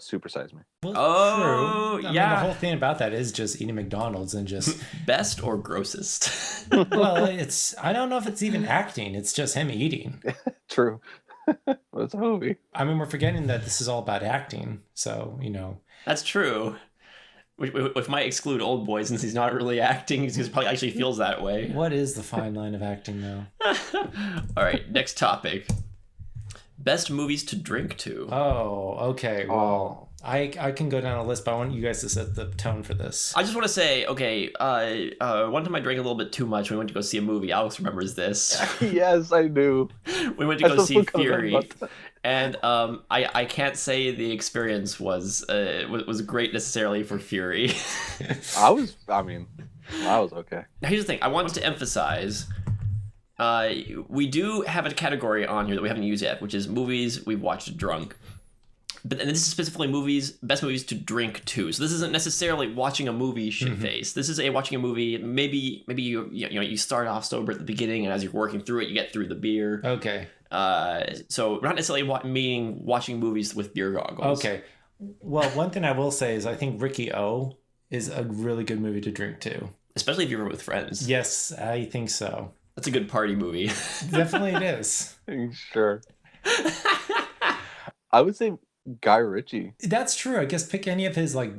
Super Size Me. Well, oh true. yeah, the whole thing about that is just eating McDonald's and just best or grossest. Well, I don't know if it's even acting. It's just him eating. True. It's a movie. I mean, we're forgetting that this is all about acting. So That's true. Which might exclude Old Boy since he's not really acting. He probably actually feels that way. What is the fine line of acting, though? All right, next topic. Best movies to drink to. Oh, okay. Well, I can go down a list, but I want you guys to set the tone for this. I just want to say, okay, one time I drank a little bit too much. We went to go see a movie. Alex remembers this. Yes, I do. We went to go see Fury. And I can't say the experience was great necessarily for Fury. I was okay. Now here's the thing. I want to emphasize, we do have a category on here that we haven't used yet, which is movies we've watched drunk. But and this is specifically best movies to drink to. So this isn't necessarily watching a movie shit-faced. This is watching a movie. Maybe you start off sober at the beginning, and as you're working through it, you get through the beer. Okay. So not necessarily meaning watching movies with beer goggles. Okay. Well, one thing I will say is I think Ricky-O is a really good movie to drink to. Especially if you're with friends. Yes, I think so. That's a good party movie. Definitely it is. Sure. I would say Guy Ritchie. That's true. I guess pick any of his like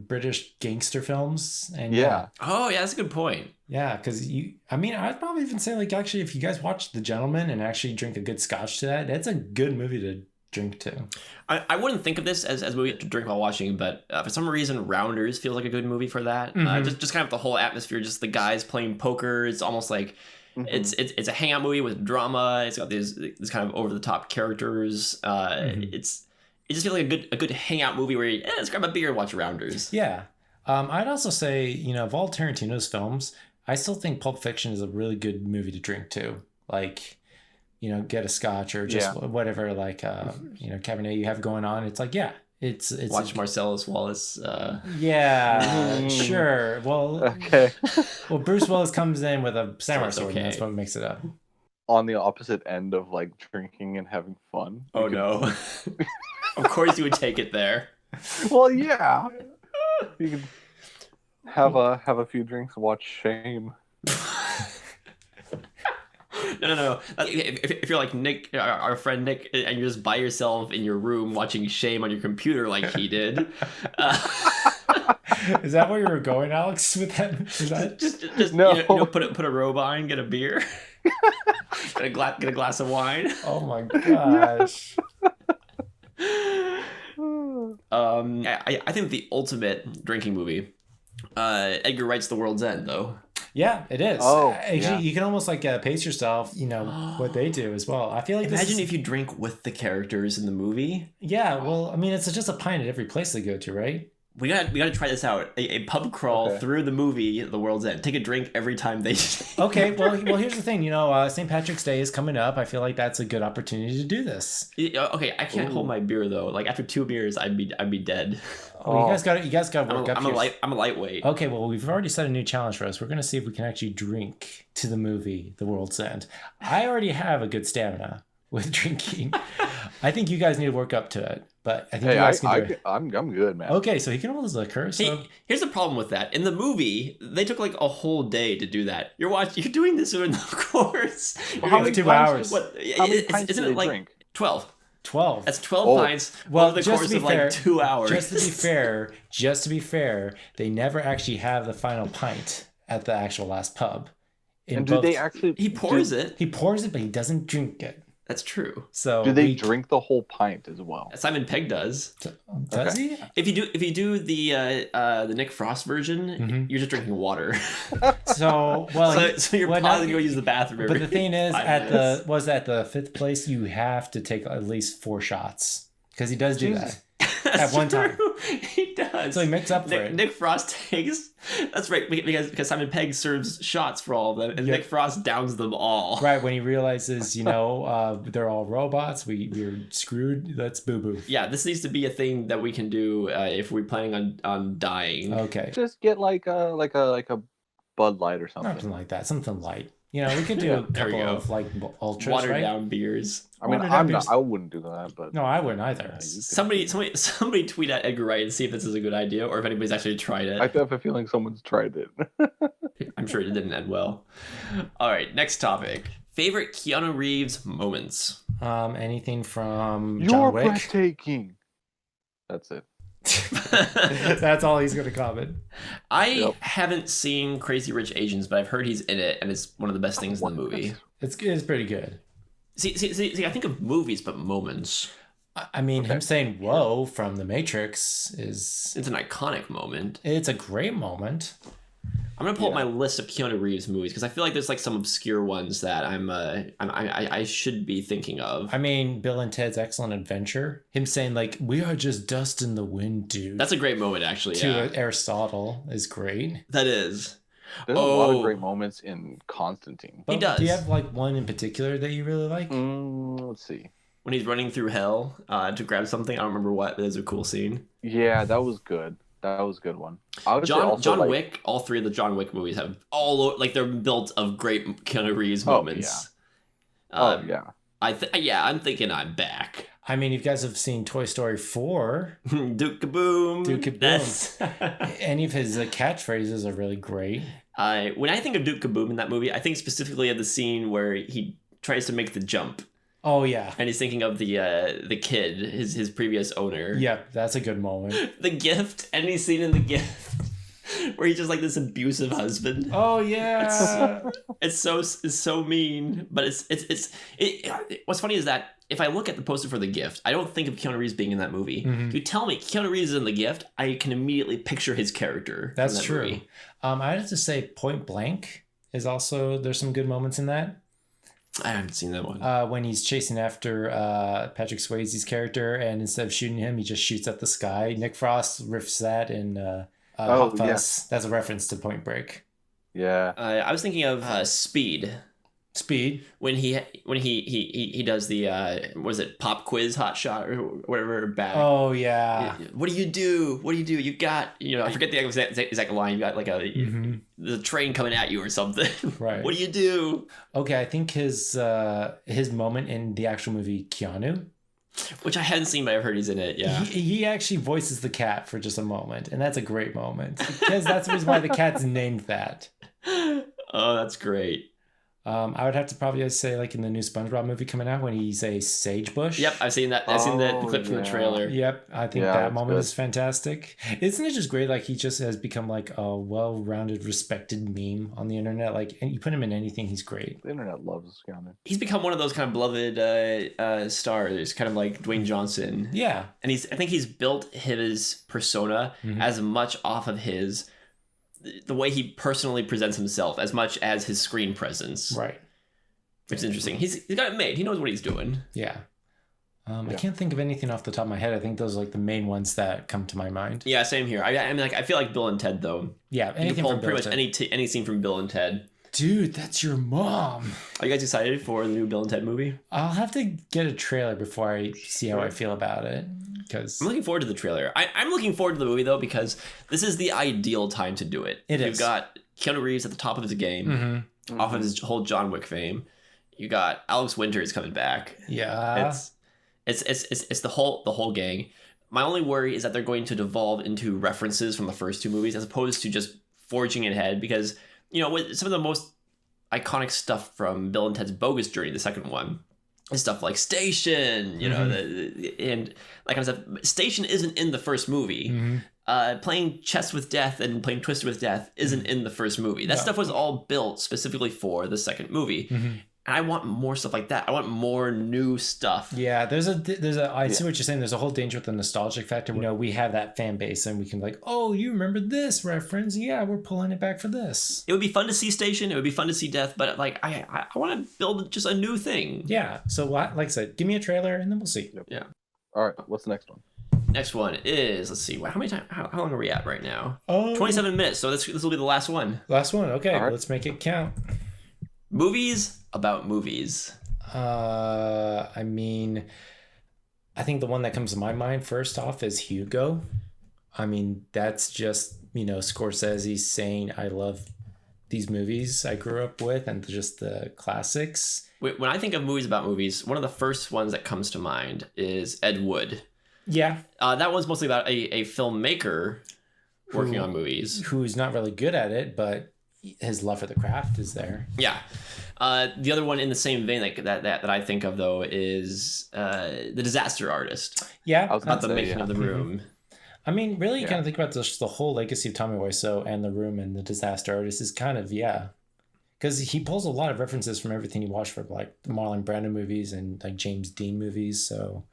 British gangster films and Oh yeah, that's a good point. Yeah, because I'd probably even say actually if you guys watch The Gentleman and actually drink a good scotch to that, that's a good movie to drink to. I wouldn't think of this as a movie to drink while watching, but for some reason Rounders feels like a good movie for that. Just kind of the whole atmosphere, just the guys playing poker. It's almost like Mhm. It's a hangout movie with drama. It's got these kind of over the top characters. Mhm. It just feels like a good hangout movie where you, let's grab a beer and watch Rounders. Yeah. I'd also say, you know, of all Tarantino's films, I still think Pulp Fiction is a really good movie to drink to. Like, you know, get a scotch or just whatever, like, you know, Cabernet you have going on. It's like, yeah, it's Watch Marcellus Wallace. yeah, sure. Well, Okay. well, Bruce Willis comes in with a samurai it's sword, okay. and that's what makes it up. On the opposite end of like drinking and having fun. Oh no! Of course you would take it there. Well, yeah. You could have a few drinks, watch Shame. No. If you're like Nick, our friend Nick, and you're just by yourself in your room watching Shame on your computer like he did. Is that where you were going, Alex? With that? Is that... just No. you know, put a robe on, get a beer, get a glass of wine. Oh my gosh. I think the ultimate drinking movie. Edgar Wright's The World's End, though. Yeah, it is. Oh, actually, yeah. you can almost like pace yourself. You know what they do as well. I feel like Imagine if you drink with the characters in the movie. Yeah, well, I mean, it's just a pint at every place they go to, right? We gotta try this out. A pub crawl Okay. through the movie The World's End. Take a drink every time they. Okay, well, here's the thing. You know, St. Patrick's Day is coming up. I feel like that's a good opportunity to do this. Okay, I can't hold my beer though. Like after 2 beers, I'd be dead. Oh, you guys got to work up. I'm a lightweight. Okay, well, we've already set a new challenge for us. We're gonna see if we can actually drink to the movie The World's End. I already have a good stamina with drinking. I think you guys need to work up to it, but I think you guys can do it. I'm good, man. Okay, so he can hold his liquor. So See, here's the problem with that. In the movie, they took like a whole day to do that. You're doing this in the course. Well, how many 2 pints- hours. What? How many pints Isn't do it they like drink? 12? 12. That's 12 Oh. pints Well, over the just course to be of like fair, 2 hours. Just to be fair, they never actually have the final pint at the actual last pub. And do they actually? He pours it. He pours it, but he doesn't drink it. That's true. So Do they drink the whole pint as well? Simon Pegg does. Does he? If you do the Nick Frost version, Mhm. you're just drinking water. So well, so you're well, pausing to go use the bathroom. but every the thing is, 5 at minutes. the 5th place, you have to take at least 4 shots because he does do Jesus. that at one time. He does. So he makes up for it. Nick Frost takes. That's right, because Simon Pegg serves shots for all of them, and Yep. Nick Frost downs them all. Right when he realizes, you know, they're all robots. We're screwed. That's boo boo. Yeah, this needs to be a thing that we can do if we're planning on dying. Okay, Just get like a Bud Light or something. something like that. Something light. You know, we could do a There we couple go. of like ultras, Watered right? down beers. I mean, Watered down beers. I wouldn't do that, but No, I wouldn't either. Somebody tweet at Edgar Wright and see if this is a good idea or if anybody's actually tried it. I have a feeling someone's tried it. I'm sure it didn't end well. All right, next topic. Favorite Keanu Reeves moments. Anything from You're John Wick? breathtaking. That's it. That's all he's gonna comment. I haven't seen Crazy Rich Asians, but I've heard he's in it, and it's one of the best things in the movie. It's pretty good. See, I think of movies, but moments. I mean, him saying "whoa" from The Matrix It's an iconic moment. it's a great moment. I'm gonna pull up my list of Keanu Reeves movies because I feel like there's like some obscure ones that I should be thinking of. I mean, Bill and Ted's Excellent Adventure. Him saying like, "We are just dust in the wind, dude." That's a great moment, actually. to Yeah, Aristotle is great. that is. There's a lot Oh. of great moments in Constantine. He does. Do you have like one in particular that you really like? Let's see. When he's running through hell to grab something, I don't remember what, but it's a cool scene. Yeah, that was good. That was a good one. I would say also, John like, Wick, all 3 of the John Wick movies have they're built of great Keanu Reeves Oh, moments. Oh yeah. I'm thinking I'm back. I mean, you guys have seen Toy Story 4. Duke Kaboom. Duke Kaboom. That's Any of his catchphrases are really great. when I think of Duke Kaboom in that movie, I think specifically of the scene where he tries to make the jump, Oh yeah, and he's thinking of the kid, his previous owner. yeah, that's a good moment. The gift, any scene in the gift where he's just like this abusive husband. Oh yeah, It's so mean, but what's funny is that if I look at the poster for The Gift, I don't think of Keanu Reeves being in that movie. Mhm. If you tell me Keanu Reeves is in The Gift, I can immediately picture his character. That's from that true. movie. I have to say Point Blank is also, there's some good moments in that. I haven't seen that one. When he's chasing after Patrick Swayze's character, and instead of shooting him, he just shoots at the sky. Nick Frost riffs that in Hot Fuzz. That's a reference to Point Break. Yeah. I was thinking of Speed. Speed. When he does the what is it, pop quiz hot shot or whatever bag. Oh yeah. What do you do? You got, I forget the exact line. You got like the train coming at you or something. Right. What do you do? Okay, I think his moment in the actual movie Keanu, which I hadn't seen, but I've heard he's in it. Yeah. He actually voices the cat for just a moment, and that's a great moment because that's the reason why the cat's named that. Oh, that's great. I would have to probably say like in the new SpongeBob movie coming out when he's a sagebrush. Yep, I've seen that. I've seen that clip from the trailer. Yep, I think that moment is fantastic. Isn't it just great? Like he just has become like a well-rounded, respected meme on the internet. Like, and you put him in anything, he's great. The internet loves Keanu. He's become one of those kind of beloved stars, kind of like Dwayne Johnson. Yeah, and I think he's built his persona as much off of the way he personally presents himself as much as his screen presence. Right. Which is interesting. He's got it made. He knows what he's doing. Yeah. I can't think of anything off the top of my head. I think those are like the main ones that come to my mind. Yeah, same here. I mean, like, I feel like Bill and Ted, though. Yeah, anything from pretty much any scene from Bill and Ted. Dude, that's your mom. Are you guys excited for the new Bill and Ted movie? I'll have to get a trailer before I see how I feel about it. Because I'm looking forward to the trailer. I'm looking forward to the movie, though, because this is the ideal time to do it. You've got Keanu Reeves at the top of his game, off of his whole John Wick fame. You got Alex Winters coming back. Yeah. It's the whole gang. My only worry is that they're going to devolve into references from the first two movies as opposed to just forging ahead, because with some of the most iconic stuff from Bill and Ted's Bogus Journey, the second one, is stuff like Station, and that kind of stuff. Station isn't in the first movie. Playing chess with death and playing Twister with death isn't in the first movie. That stuff was all built specifically for the second movie. And I want more stuff like that. I want more new stuff. Yeah, there's a I see what you're saying. There's a whole danger with the nostalgic factor. We have that fan base and we can like, oh, you remember this reference? Yeah, we're pulling it back for this. It would be fun to see Station. It would be fun to see Death. But like, I want to build just a new thing. Yeah. So like I said, give me a trailer and then we'll see. Yep. Yeah. All right. What's the next one? Next one is, let's see, how many times? How long are we at right now? 27 minutes. So this will be the last one. Last one. Okay. Right. Let's make it count. Movies about movies. I mean, I think the one that comes to my mind first off is Hugo. I mean, that's just, Scorsese saying, I love these movies I grew up with and just the classics. When I think of movies about movies, one of the first ones that comes to mind is Ed Wood. Yeah. That one's mostly about a filmmaker working on movies. Who's not really good at it, but his love for the craft is there. Yeah. The other one in the same vein that I think of, though, is The Disaster Artist. Yeah. About the making of The Room. I mean, really, you kind of think about the whole legacy of Tommy Wiseau and The Room and The Disaster Artist is kind of, because he pulls a lot of references from everything he watched for like the Marlon Brando movies and like James Dean movies. So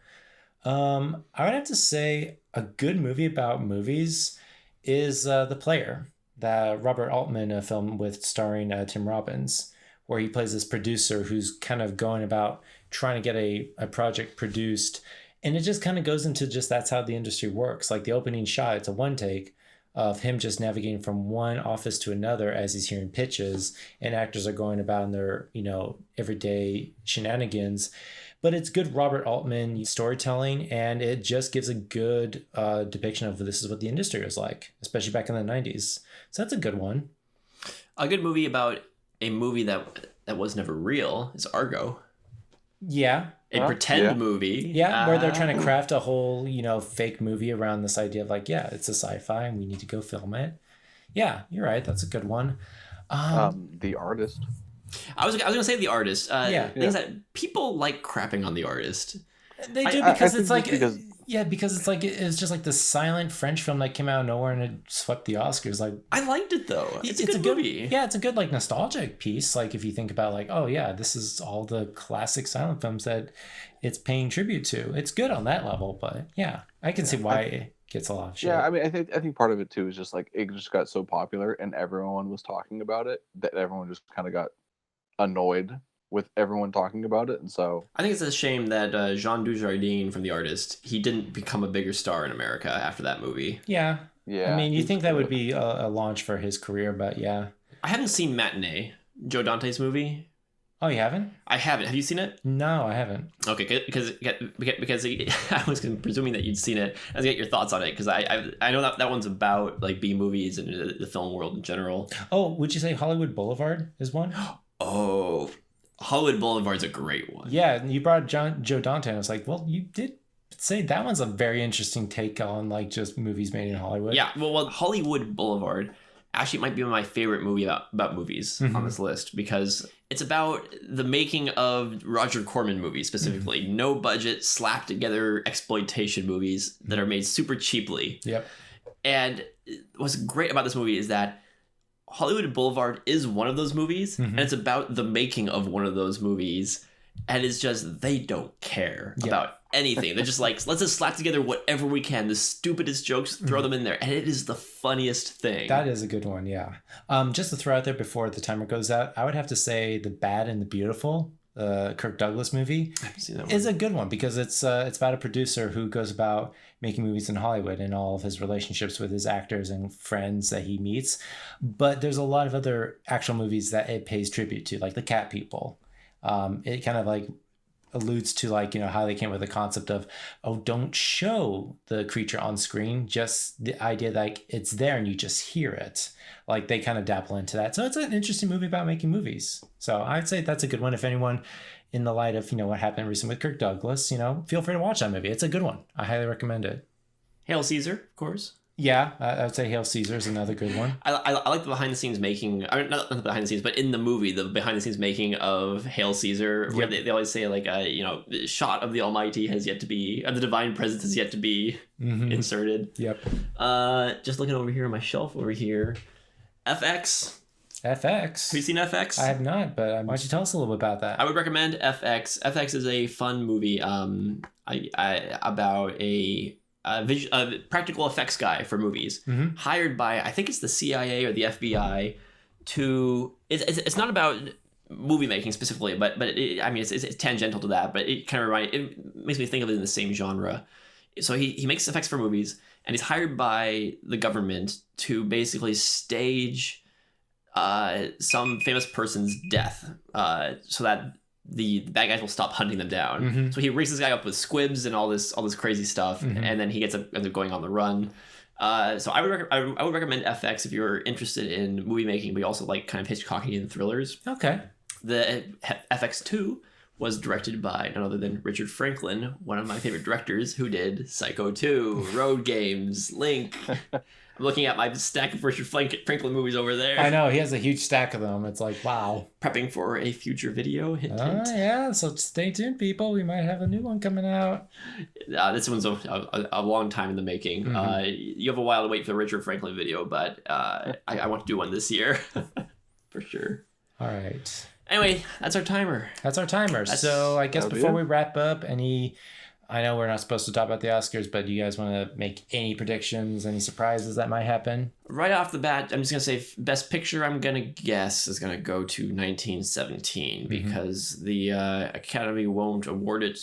I would have to say a good movie about movies is The Player, the Robert Altman film with starring Tim Robbins, where he plays this producer who's kind of going about trying to get a project produced. And it just kind of goes into just that's how the industry works. Like the opening shot, it's a one take of him just navigating from one office to another as he's hearing pitches, and actors are going about in their, everyday shenanigans. But it's good Robert Altman storytelling, and it just gives a good depiction of this is what the industry was like, especially back in the 90s. So that's a good one. A good movie about a movie that was never real is Argo. Yeah. A pretend movie. Yeah, where they're trying to craft a whole, fake movie around this idea of like, it's a sci-fi and we need to go film it. Yeah, you're right. That's a good one. The Artist. I was gonna say The Artist. Things that people like crapping on The Artist. They do because it's like because it's like it's just like the silent French film that came out of nowhere and it swept the Oscars. Like I liked it though. It's a good movie. Yeah, it's a good like nostalgic piece. Like if you think about like, oh yeah, this is all the classic silent films that it's paying tribute to. It's good on that level, but yeah, I can see why gets a lot of shit. Yeah, I mean, I think part of it too is just like it just got so popular and everyone was talking about it that everyone just kind of got annoyed with everyone talking about it, and so I think it's a shame that Jean Dujardin from The Artist, he didn't become a bigger star in America after that movie. Yeah. yeah. I mean, you he's think that would good. be a launch for his career, but yeah. I haven't seen Matinee, Joe Dante's movie. Oh, you haven't? I haven't. Have you seen it? No, I haven't. Okay, because I was presuming that you'd seen it. I was get your thoughts on it because I know that one's about like B movies and the film world in general. Oh, would you say Hollywood Boulevard is one? Oh, Hollywood Boulevard's a great one. Yeah, and you brought Joe Dante, and I was like, well, you did say that one's a very interesting take on like just movies made in Hollywood. Yeah, well, Hollywood Boulevard actually might be my favorite movie about movies on this list because it's about the making of Roger Corman movies specifically. No budget, slapped together exploitation movies that are made super cheaply. Yep. And what's great about this movie is that Hollywood Boulevard is one of those movies, and it's about the making of one of those movies. And it's just, they don't care about anything. They're just like, let's just slap together whatever we can. The stupidest jokes, throw them in there. And it is the funniest thing. That is a good one, yeah. Just to throw out there before the timer goes out, I would have to say The Bad and the Beautiful, Kirk Douglas movie, I haven't seen that one. is a good one because it's about a producer who goes about making movies in Hollywood and all of his relationships with his actors and friends that he meets. But there's a lot of other actual movies that it pays tribute to, like The Cat People. It kind of like alludes to like, you know, how they came with the concept of, oh, don't show the creature on screen, just the idea that like it's there and you just hear it. Like they kind of dabble into that. So it's an interesting movie about making movies. So I'd say that's a good one. If anyone, in the light of, you know, what happened recently with Kirk Douglas, you know, feel free to watch that movie. It's a good one. I highly recommend it. Hail Caesar, of course. Yeah, I would say Hail Caesar is another good one. I like the behind the scenes making, I mean, not the behind the scenes, but in the movie, the behind the scenes making of Hail Caesar, where they always say like, you know, the shot of the Almighty has yet to be, the divine presence has yet to be inserted. Yep. Just looking over here on my shelf over here, FX. FX. Have you seen FX? I have not, but why don't you tell us a little bit about that? I would recommend FX. FX is a fun movie about a practical effects guy for movies, hired by, I think it's the CIA or the FBI to, it's not about movie making specifically, but it's tangential to that, but it kind of it makes me think of it in the same genre. So he makes effects for movies, and he's hired by the government to basically stage some famous person's death so that the bad guys will stop hunting them down. So he rigs this guy up with squibs and all this crazy stuff, and then he ends up going on the run. So I would recommend FX if you're interested in movie making, but you also like kind of Hitchcockian thrillers. Okay. The FX2 was directed by none other than Richard Franklin, one of my favorite directors, who did Psycho 2, Road Games, Link. I'm looking at my stack of Richard Franklin movies over there. I know, he has a huge stack of them. It's like, wow. Prepping for a future video. Hint, hint. Yeah, so stay tuned, people. We might have a new one coming out. This one's a long time in the making. You have a while to wait for the Richard Franklin video, but I want to do one this year. For sure. All right. Anyway, that's our timer. So I guess before we wrap up, I know we're not supposed to talk about the Oscars, but do you guys want to make any predictions, any surprises that might happen? Right off the bat, I'm just going to say Best Picture, I'm going to guess, is going to go to 1917 because the Academy won't award it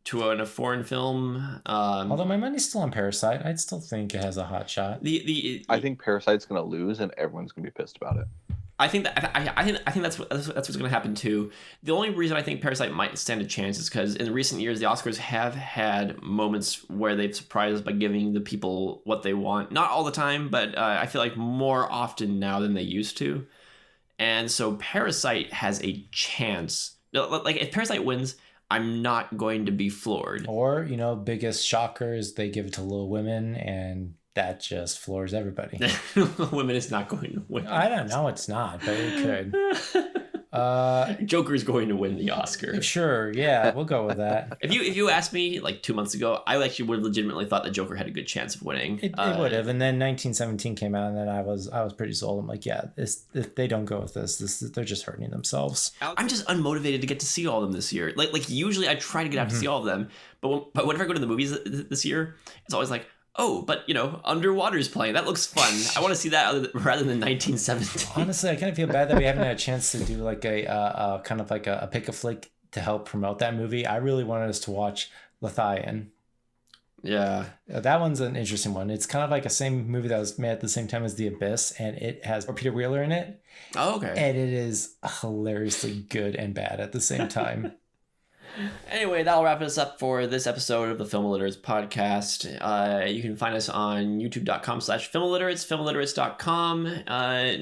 to a foreign film. Although my money's still on Parasite, I'd still think it has a hot shot. I think Parasite's going to lose and everyone's going to be pissed about it. I think that's what's going to happen too. The only reason I think Parasite might stand a chance is because in recent years the Oscars have had moments where they've surprised us by giving the people what they want. Not all the time, but I feel like more often now than they used to. And so Parasite has a chance. Like if Parasite wins, I'm not going to be floored. Or, you know, biggest shocker is they give it to Little Women and that just floors everybody. Women is not going to win. I don't know, it's not, but it could. Joker's going to win the Oscar. Sure, yeah, we'll go with that. If you asked me like 2 months ago, I actually would have legitimately thought the Joker had a good chance of winning. It would have, and then 1917 came out, and then I was pretty sold. I'm like, yeah, if they don't go with this, they're just hurting themselves. I'm just unmotivated to get to see all of them this year. Like usually I try to get out to see all of them, but whenever I go to the movies this year, it's always like, oh, but Underwater's playing. That looks fun. I want to see that rather than 1917. Honestly, I kind of feel bad that we haven't had a chance to do like a kind of like a pick a flick to help promote that movie. I really wanted us to watch Lithian. Yeah. That one's an interesting one. It's kind of like a same movie that was made at the same time as The Abyss, and it has Peter Wheeler in it. Oh, okay. And it is hilariously good and bad at the same time. Anyway, that'll wrap us up for this episode of the Film Illiterates podcast. You can find us on youtube.com/filmilliterates, filmilliterates.com.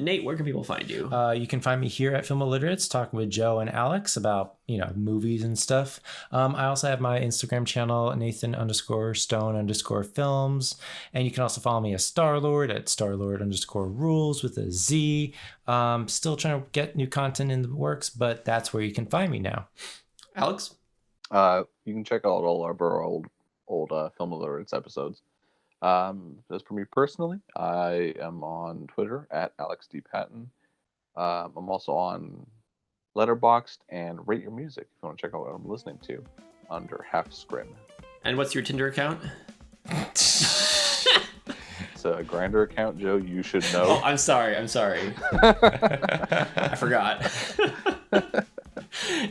Nate, where can people find you? You can find me here at Film Illiterates talking with Joe and Alex about, movies and stuff. I also have my Instagram channel, Nathan_Stone_films. And you can also follow me as Starlord at Starlord_rules with a Z. Still trying to get new content in the works, but that's where you can find me now. Alex? You can check out all of our old Film Illiterates episodes. As for me personally, I am on Twitter at Alex D. Patton. I'm also on Letterboxd and Rate Your Music if you want to check out what I'm listening to under Half Scrim. And what's your Tinder account? It's a Grindr account, Joe. You should know. Oh, I'm sorry. I forgot.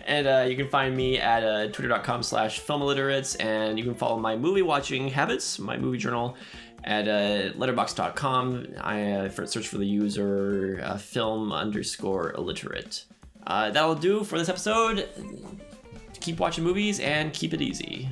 And you can find me at twitter.com/filmilliterates, and you can follow my movie watching habits, my movie journal, at letterboxd.com. I search for the user film_illiterate. That'll do for this episode. Keep watching movies and keep it easy.